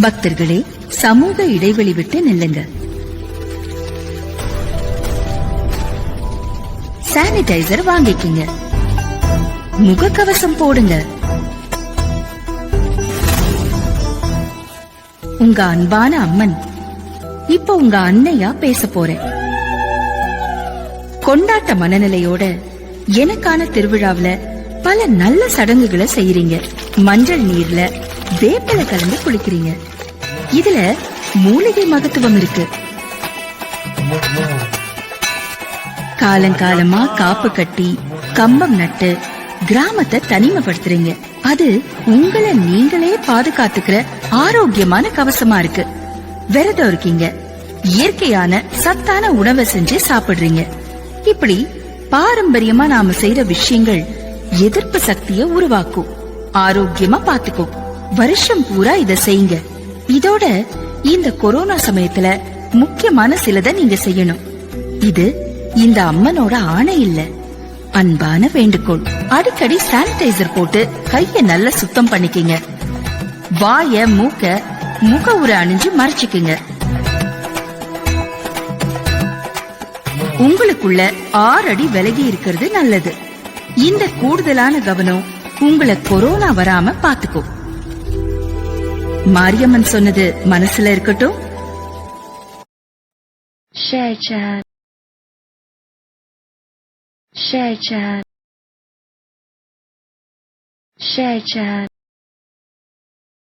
பக்தர்களே, சமூக இடைவெளி விட்டு நில்லுங்க. சானிடைசர் வாங்கிக்கிங்க. முகக்கவசம் போடுங்க. உங்க அன்பான அம்மன் இப்ப உங்க அன்னையா பேச போறேன். கொண்டாட்ட மனநிலையோட எனக்கான திருவிழாவில பல நல்ல சடங்குகளை செய்யறீங்க. மஞ்சள் நீர்ல வேப்பிலை கலந்து குளிக்கிறீங்க. இதுல மூலிகை மகத்துவம் இருக்கு. காலங்காலமா காப்பு கட்டி கம்பம் நட்டு கிராமத்தை தனிமைப்படுத்துறீங்க. அது உங்களை நீங்களே பாதுகாத்துக்கிற ஆரோக்கியமான கவசமா இருக்கு. விரதம் இருக்கீங்க. இயற்கையான சத்தான உணவை செஞ்சு சாப்பிடுறீங்க. இப்படி பாரம்பரியமா நாம செய்யற விஷயங்கள் எதிர்ப்பு சக்தியை உருவாக்கும். ஆரோக்கியமா பாத்துக்கும். வருஷம் பூரா இத செய்யுங்க. இதோட இந்த கொரோனா சமயத்துல முக்கியமான சிலதை நீங்க செய்யணும். இது இந்த அம்மனோட ஆணை இல்ல, அன்பான வேண்டுகோள். அடிக்கடி சானிடைசர் போட்டு கைய நல்லா சுத்தம் பண்ணிக்கங்க. வாய மூக்க முக உரை அணிஞ்சு மறைச்சுக்குங்க. உங்களுக்குள்ள 6 அடி விலகி இருக்கிறது நல்லது. இந்த கூடுதலான கவனம் உங்களை கொரோனா வராம பாத்துக்கும். மாரியம்மன் சொன்னது மனசுல இருக்கட்டும். Share chat.